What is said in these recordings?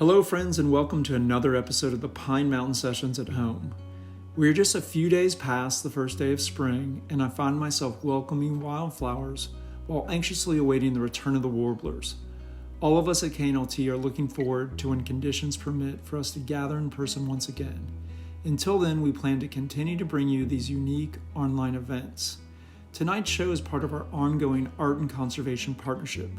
Hello friends, and welcome to another episode of the Pine Mountain Sessions at Home. We're just a few days past the first day of spring, and I find myself welcoming wildflowers while anxiously awaiting the return of the warblers. All of us at KNLT are looking forward to when conditions permit for us to gather in person once again. Until then, we plan to continue to bring you these unique online events. Tonight's show is part of our ongoing art and conservation partnership.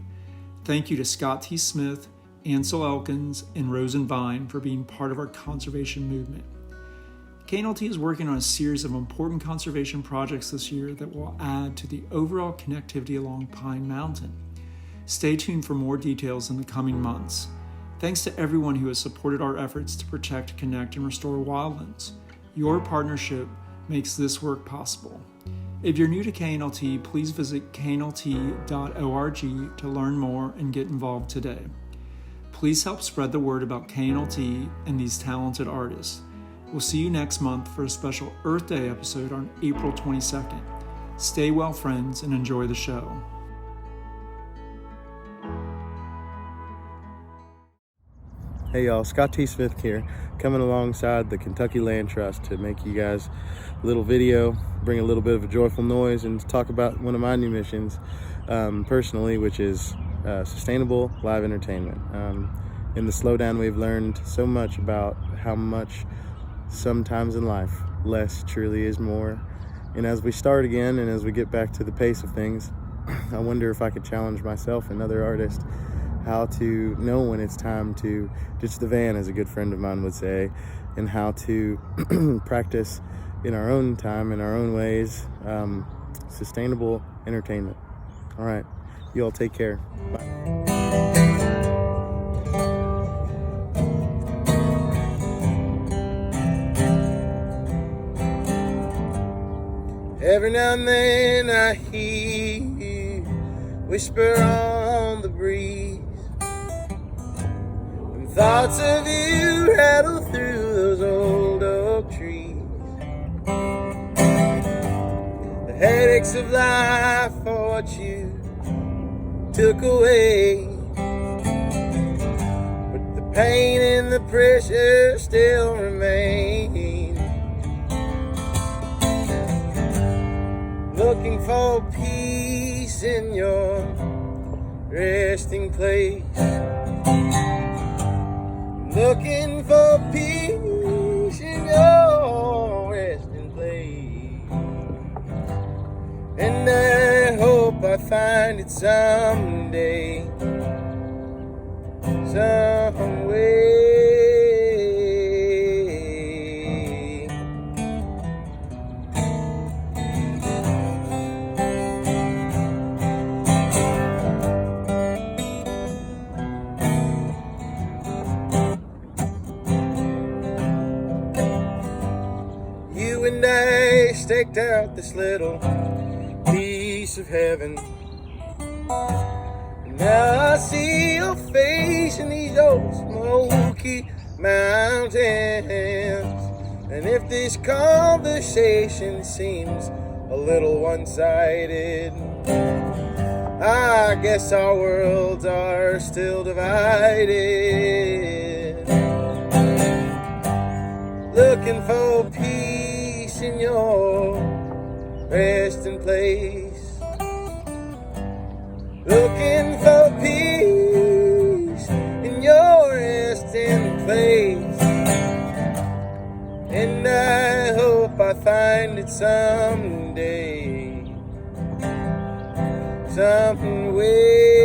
Thank you to Scott T. Smith, Ansel Elkins, and Rosen Vine for being part of our conservation movement. KNLT is working on a series of important conservation projects this year that will add to the overall connectivity along Pine Mountain. Stay tuned for more details in the coming months. Thanks to everyone who has supported our efforts to protect, connect, and restore wildlands. Your partnership makes this work possible. If you're new to KNLT, please visit knlt.org to learn more and get involved today. Please help spread the word about KNLT and these talented artists. We'll see you next month for a special Earth Day episode on April 22nd. Stay well, friends, and enjoy the show. Hey y'all, Scott T. Smith here, coming alongside the Kentucky Land Trust to make you guys a little video, bring a little bit of a joyful noise, and talk about one of my new missions personally, which is sustainable live entertainment. In the slowdown, we've learned so much about how much sometimes in life less truly is more. And as we start again and as we get back to the pace of things, I wonder if I could challenge myself and other artists how to know when it's time to ditch the van, as a good friend of mine would say, and how to practice in our own time, in our own ways, sustainable entertainment. All right, you all take care. Bye. Every now and then I hear you whisper on the breeze, and thoughts of you rattle through those old oak trees. The headaches of life are what you took away, but the pain and the pressure still remain. Looking for peace in your resting place. Looking for peace in your resting place. And I hope I find it someday, some way. And I staked out this little piece of heaven. Now I see your face in these old smoky mountains. And if this conversation seems a little one-sided, I guess our worlds are still divided. Looking for peace in your resting place. Looking for peace in your resting place. And I hope I find it someday, some way.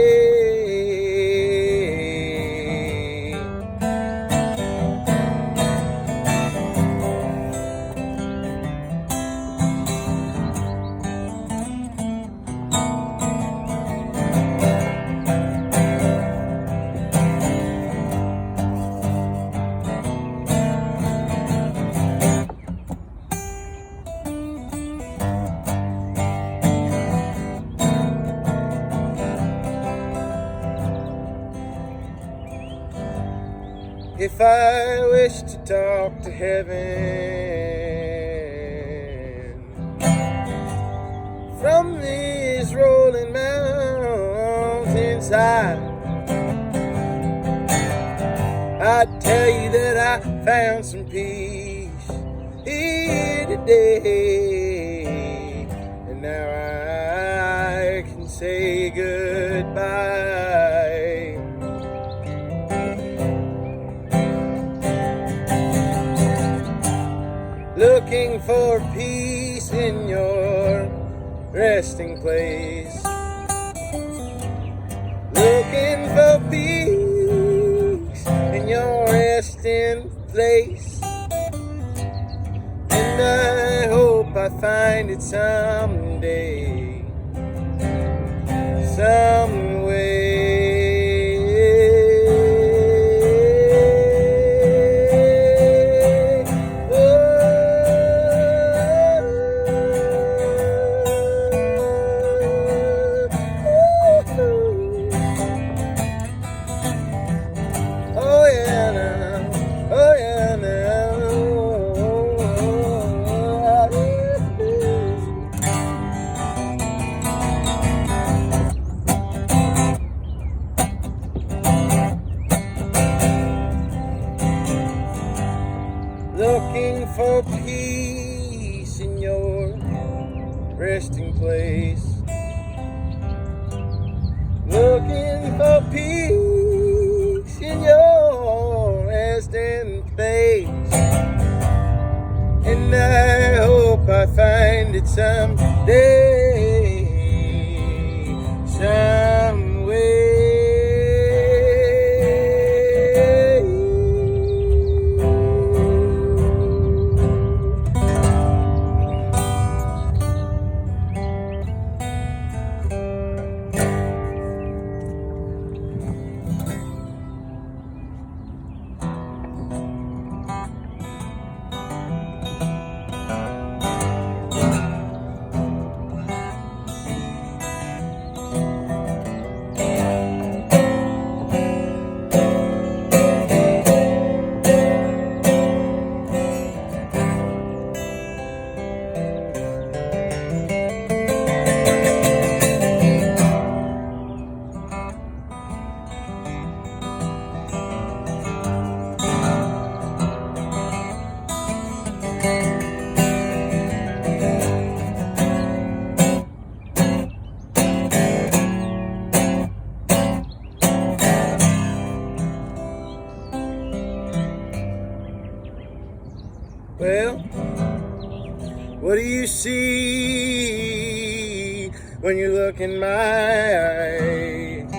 If I wish to talk to heaven from this rolling mountainside, I tell you that I found some peace here today, and now I can say goodbye. Looking for peace in your resting place. Looking for peace in your resting place. And I hope I find it someday, some way. Looking for peace in your resting place. Looking for peace in your resting place. And I hope I find it someday, some way. Well, what do you see when you look in my eyes?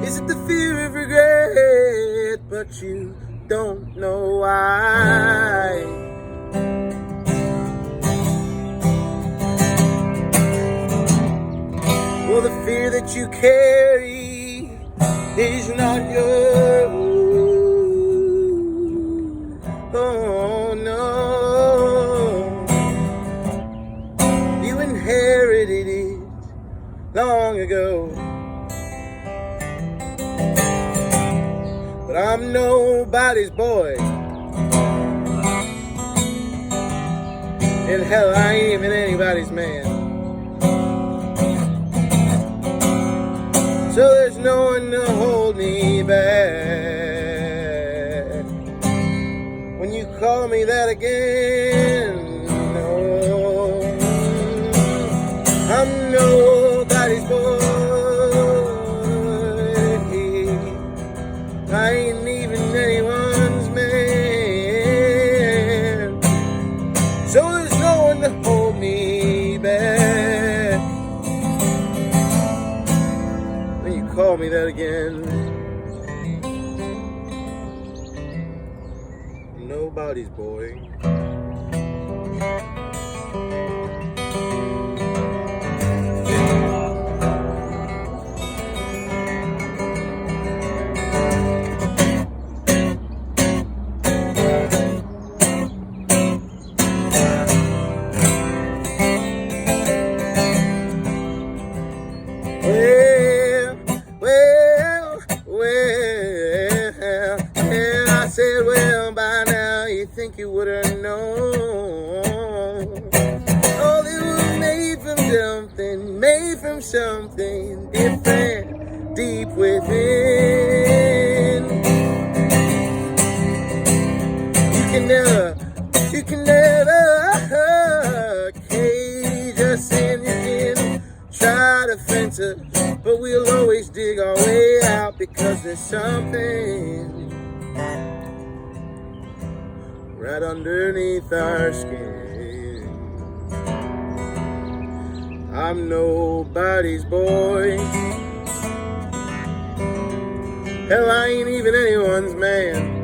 Is it the fear of regret, but you don't know why? Well, the fear that you carry is not your own. Oh no, you inherited it long ago. But I'm nobody's boy, and hell, I ain't even anybody's man. So there's no one to hold me back when you call me that again. No, I'm nobody's boy. I ain't even anyone's man. So there's no one to hold me back. Call me that again. Nobody's boy. Well, I said, well, by now you think you would have known. something, made from something different deep within. You can never cage us in. You can try to fence us, but we'll always dig our way out because there's something right underneath our skin. I'm nobody's boy. Hell, I ain't even anyone's man.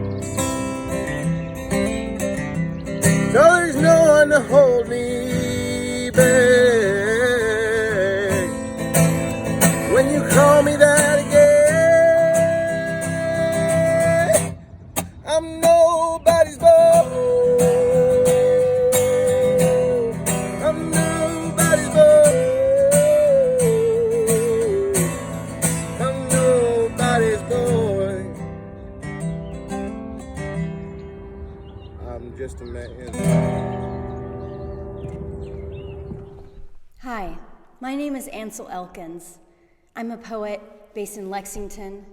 So there's no one to hold me back when you call me that again. I'm nobody's boy. I'm nobody's boy. I'm nobody's boy. I'm just a man. Hi, my name is Ansel Elkins. I'm a poet based in Lexington.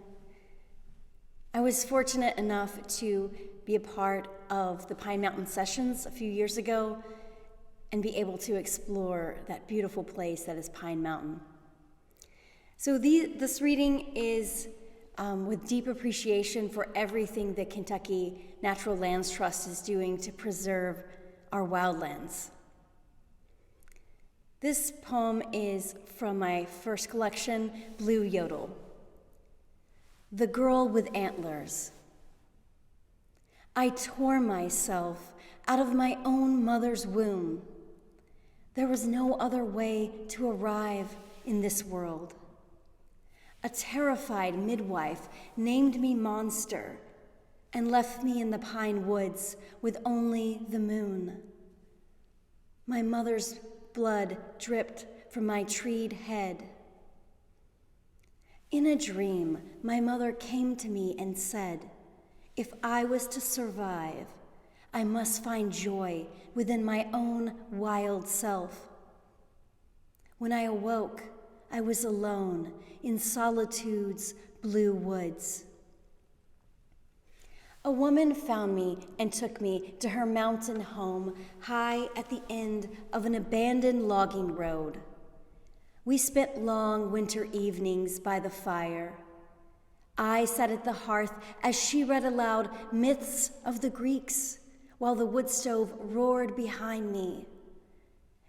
I was fortunate enough to be a part of the Pine Mountain Sessions a few years ago and be able to explore that beautiful place that is Pine Mountain. So this reading is with deep appreciation for everything the Kentucky Natural Lands Trust is doing to preserve our wildlands. This poem is from my first collection, Blue Yodel. The Girl with Antlers. I tore myself out of my own mother's womb. There was no other way to arrive in this world. A terrified midwife named me Monster and left me in the pine woods with only the moon. My mother's blood dripped from my treed head. In a dream, my mother came to me and said, if I was to survive, I must find joy within my own wild self. When I awoke, I was alone in solitude's blue woods. A woman found me and took me to her mountain home high at the end of an abandoned logging road. We spent long winter evenings by the fire. I sat at the hearth as she read aloud myths of the Greeks while the wood stove roared behind me.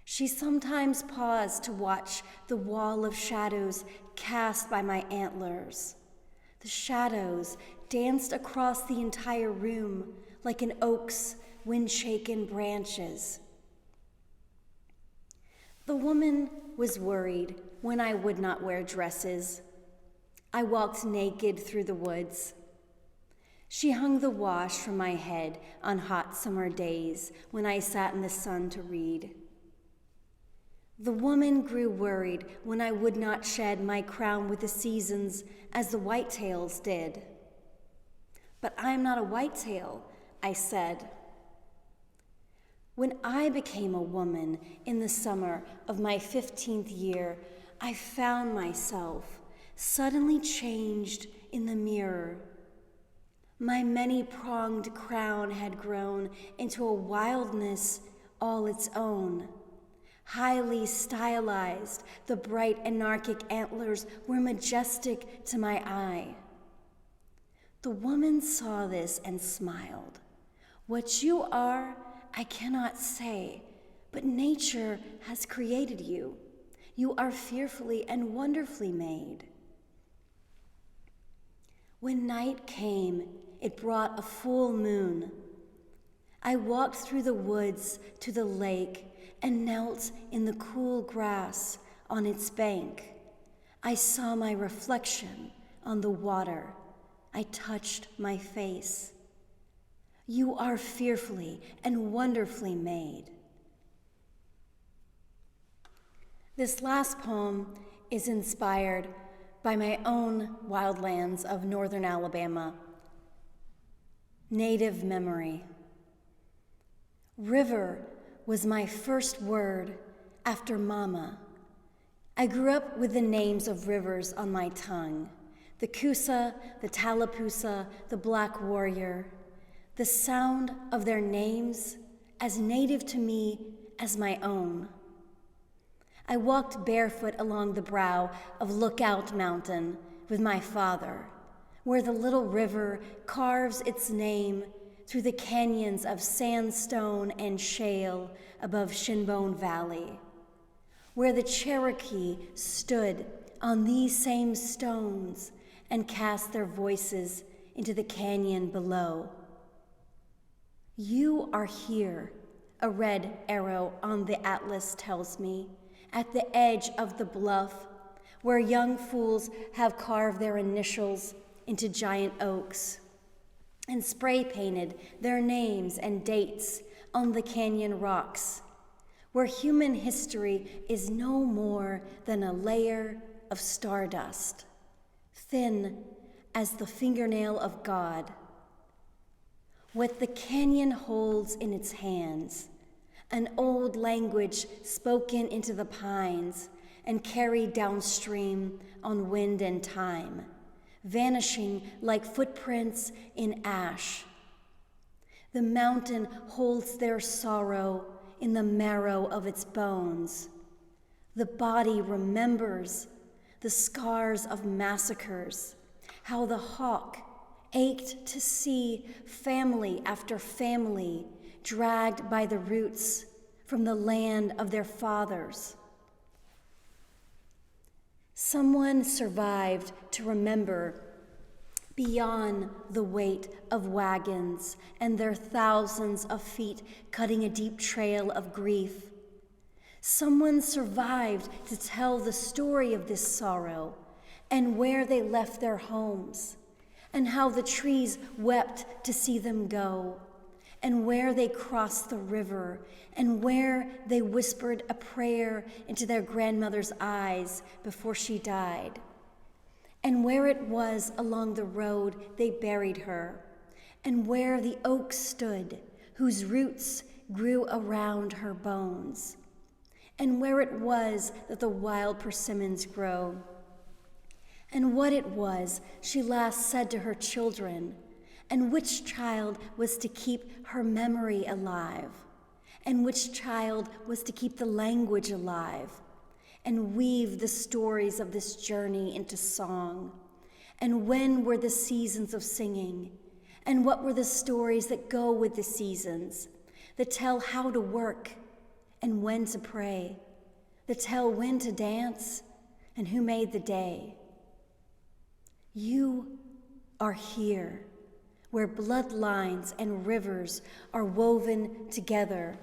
She sometimes paused to watch the wall of shadows cast by my antlers. The shadows danced across the entire room like an oak's wind-shaken branches. The woman was worried when I would not wear dresses. I walked naked through the woods. She hung the wash from my head on hot summer days when I sat in the sun to read. The woman grew worried when I would not shed my crown with the seasons as the whitetails did. But I'm not a whitetail, I said. When I became a woman in the summer of my 15th year, I found myself suddenly changed in the mirror. My many-pronged crown had grown into a wildness all its own. Highly stylized, the bright anarchic antlers were majestic to my eye. The woman saw this and smiled. What you are, I cannot say, but nature has created you. You are fearfully and wonderfully made. When night came, it brought a full moon. I walked through the woods to the lake and knelt in the cool grass on its bank. I saw my reflection on the water. I touched my face. You are fearfully and wonderfully made. This last poem is inspired by my own wildlands of northern Alabama. Native memory. River was my first word after mama, I grew up with the names of rivers on my tongue, the Coosa, the Tallapoosa, the Black Warrior, the sound of their names as native to me as my own. I walked barefoot along the brow of Lookout Mountain with my father, where the little river carves its name through the canyons of sandstone and shale above Shinbone Valley, where the Cherokee stood on these same stones and cast their voices into the canyon below. You are here, a red arrow on the atlas tells me, at the edge of the bluff, where young fools have carved their initials into giant oaks and spray-painted their names and dates on the canyon rocks, where human history is no more than a layer of stardust, thin as the fingernail of God. What the canyon holds in its hands, an old language spoken into the pines and carried downstream on wind and time, vanishing like footprints in ash. The mountain holds their sorrow in the marrow of its bones. The body remembers the scars of massacres, how the hawk ached to see family after family dragged by the roots from the land of their fathers. Someone survived to remember beyond the weight of wagons and their thousands of feet cutting a deep trail of grief. Someone survived to tell the story of this sorrow and where they left their homes and how the trees wept to see them go and where they crossed the river and where they whispered a prayer into their grandmother's eyes before she died, and where it was along the road they buried her, and where the oak stood whose roots grew around her bones, and where it was that the wild persimmons grow, and what it was she last said to her children, and which child was to keep her memory alive, and which child was to keep the language alive, and weave the stories of this journey into song, and when were the seasons of singing, and what were the stories that go with the seasons, that tell how to work and when to pray, that tell when to dance and who made the day. You are here, where bloodlines and rivers are woven together.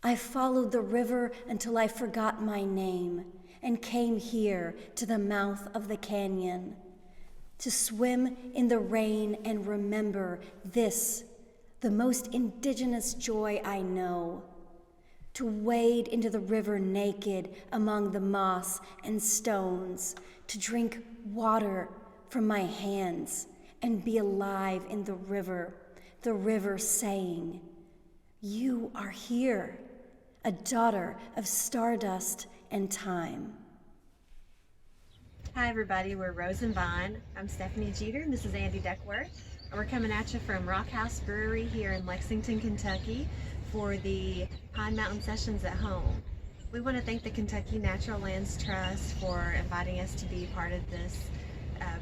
I followed the river until I forgot my name and came here to the mouth of the canyon to swim in the rain and remember this, the most indigenous joy I know, to wade into the river naked among the moss and stones, to drink water from my hands and be alive in the river saying, you are here, a daughter of stardust and time. Hi everybody, we're Rose and Vine. I'm Stephanie Jeter and this is Andy Duckworth. And we're coming at you from Rock House Brewery here in Lexington, Kentucky for the Pine Mountain Sessions at Home. We want to thank the Kentucky Natural Lands Trust for inviting us to be part of this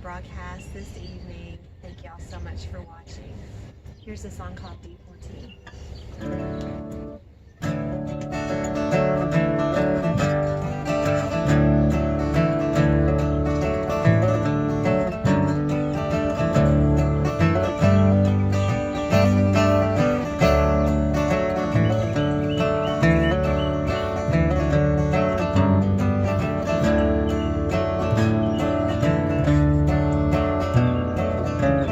broadcast this evening. Thank you all so much for watching. Here's a song called D14.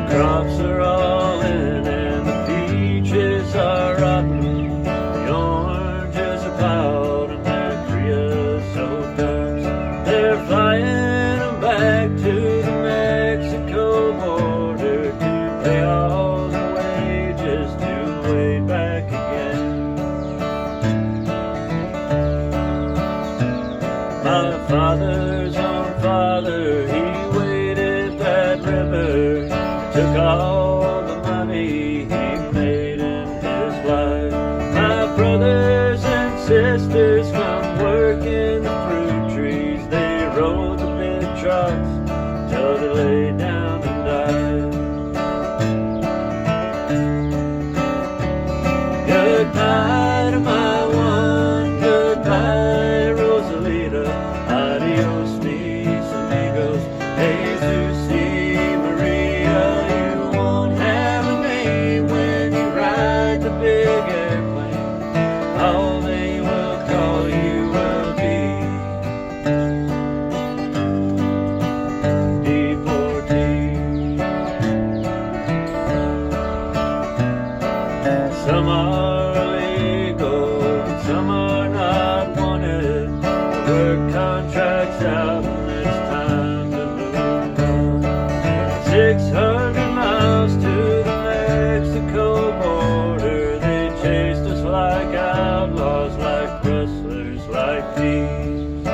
Crops are all in and the peaches are rotten. My father's own father, he waded that river, took all the money he made in his life. My brothers and sisters from working the fruit trees, they rode the big trucks till they lay down and died. Goodbye to my one, goodbye Rosalita, adios mis amigos, Jesus y Maria. You won't have a name when you ride the big airplane, all they will call you will be deportee. Some are illegal, some are not wanted. The work contract's out and it's time to move on. 600 miles to the Mexico border, they chased us like outlaws, like rustlers, like thieves.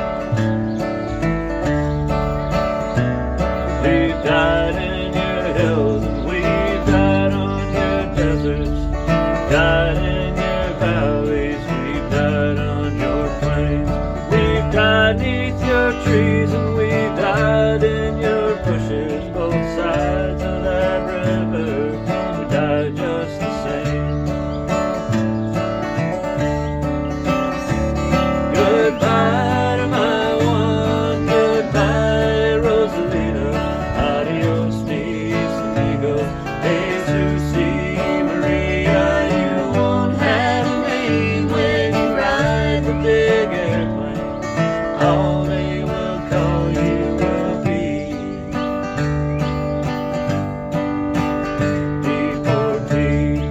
We've died in your hills and we've died on your deserts, died in your valleys, we've died on your plains. We've died neath your trees and we've died in your bushes, both sides of that river, we died just the same. Goodbye to my one, goodbye Rosalita, adios mis amigos, Jesus y Maria. You won't have a name when you ride the big airplane, all they will call you will be deportee.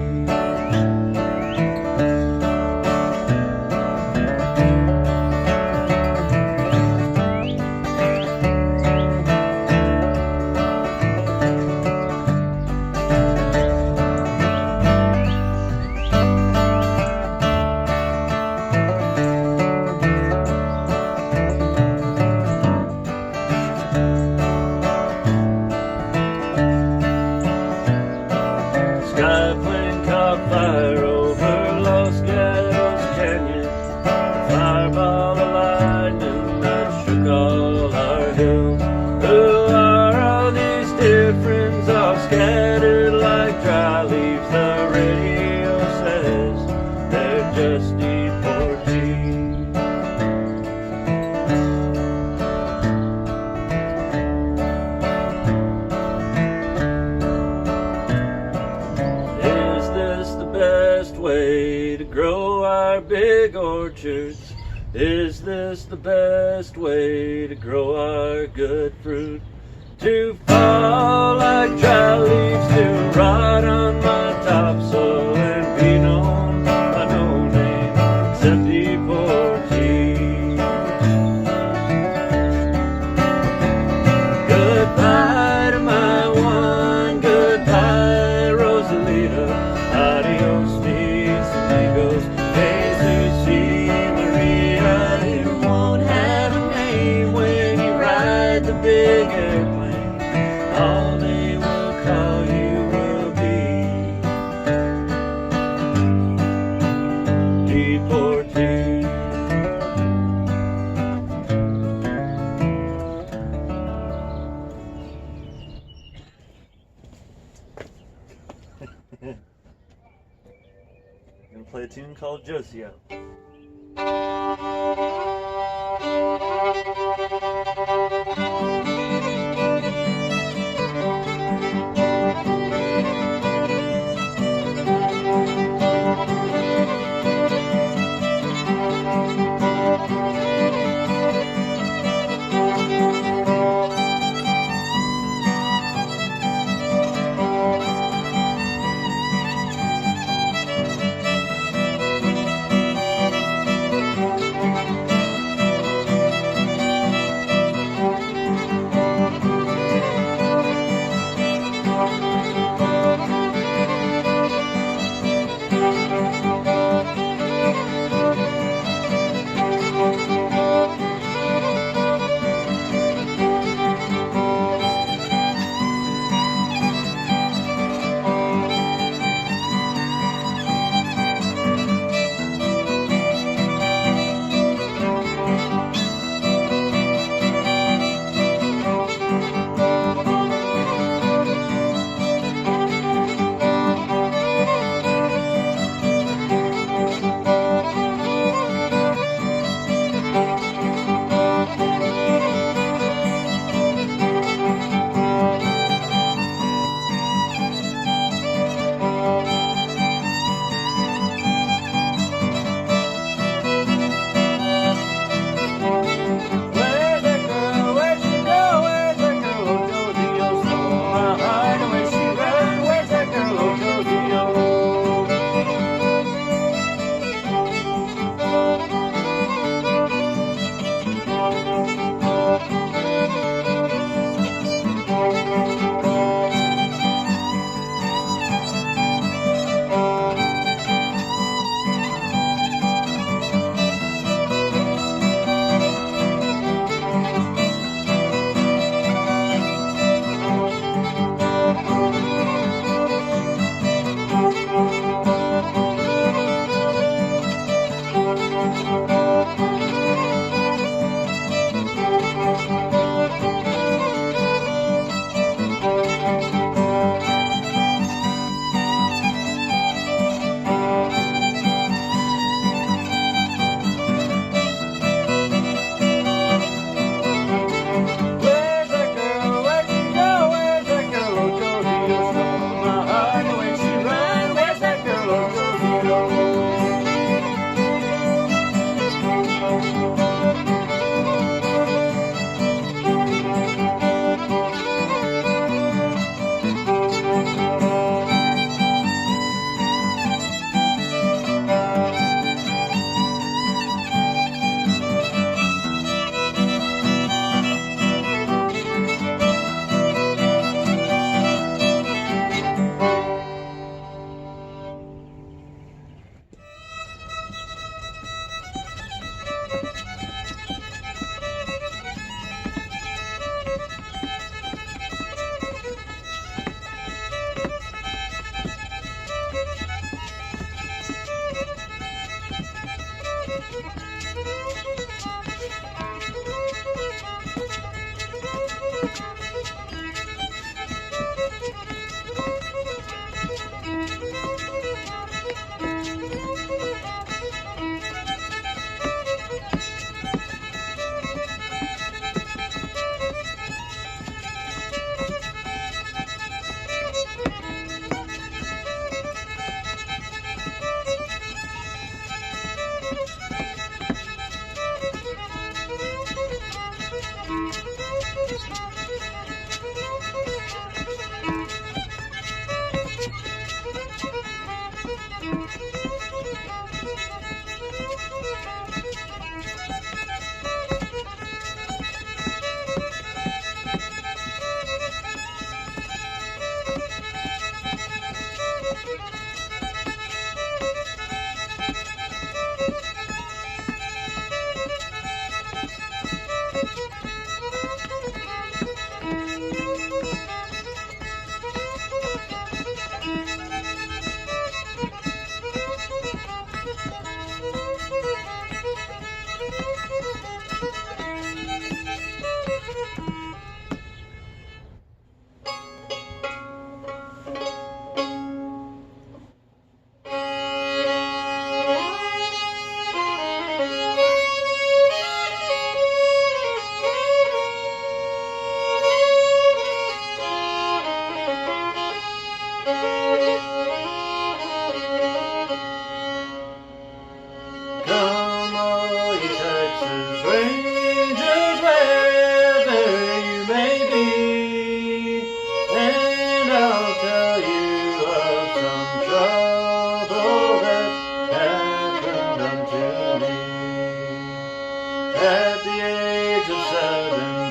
Skyplane caught fire over Los Gatos Canyon, a fireball of lightning that shook all our hills. Who are all these dear friends all scattered like dry leaves? The radio says they're just deportees. Is this the best way to grow our big orchards? Is this the best way to grow our good fruit? To fall like dry leaves, to rot on my topsoil and be known by no name except deportee. Goodbye to my one, goodbye Rosalita, adios mis amigos, Jesus y Maria. You won't have a name when you ride the big airplane, all they will call you will be deportee. I'm gonna play a tune called Josio. At the age of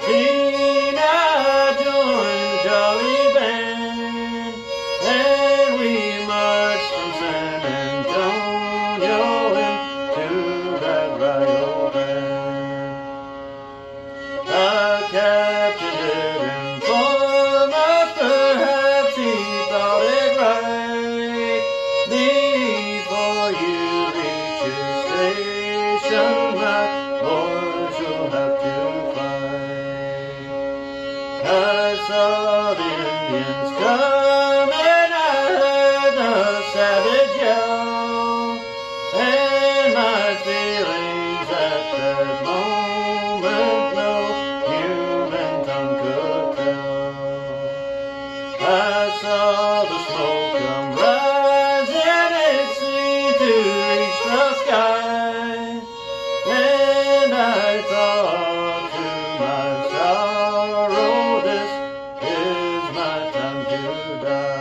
17, I joined the Jolly Band, and we marched from San Antonio into that Rio Grande. I captained it in Plymouth, perhaps he thought it right. Before you reach your station, my boys, you'll have to fight. I saw the Indians coming, I heard the savage yell, and my feelings at that moment no human tongue could tell. I saw the smoke come rising, it seemed to reach the sky, and I thought to my sorrow, this is my time to die.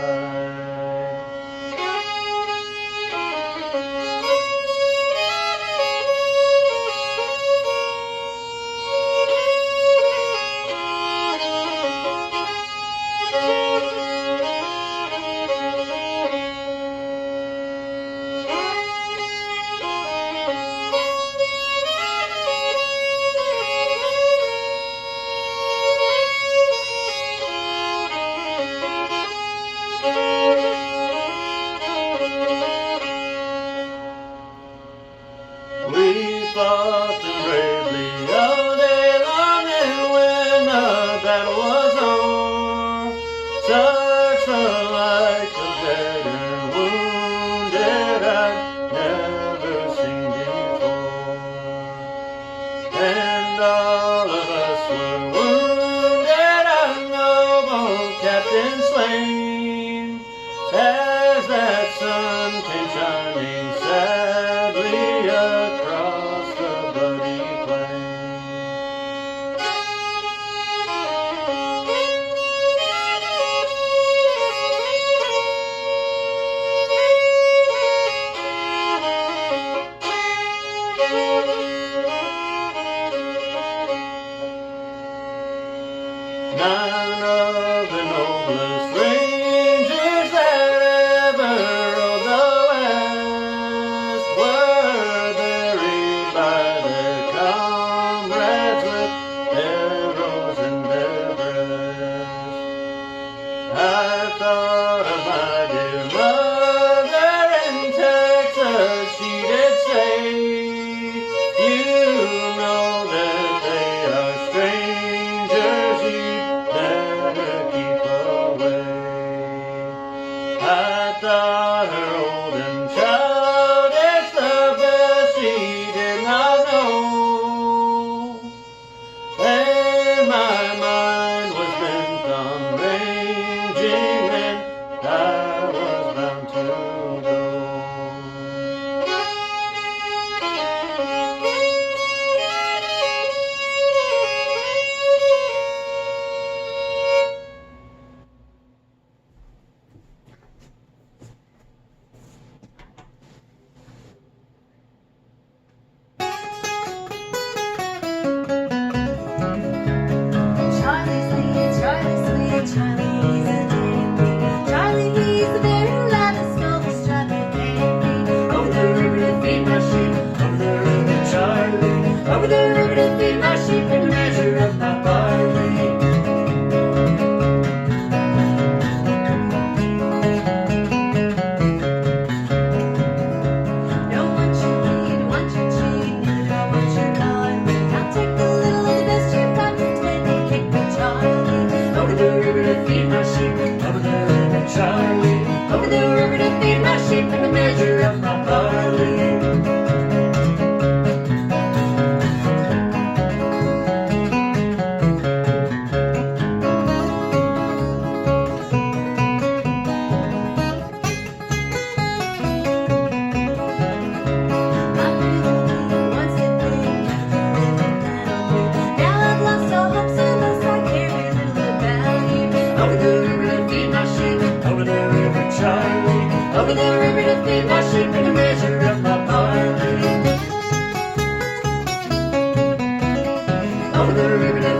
We fought them bravely all day long, and when the battle was on, such the like of dead and wounded I'd never seen before. And all of us were wounded, a noble captain slain, as that sun came shining sadly across the bloody plain. None of the noblest rangers that ever rode the West were buried by their comrades with arrows in their breasts. I thought of my dear mother in Texas, she did say, you know that they are strangers, you better keep Southern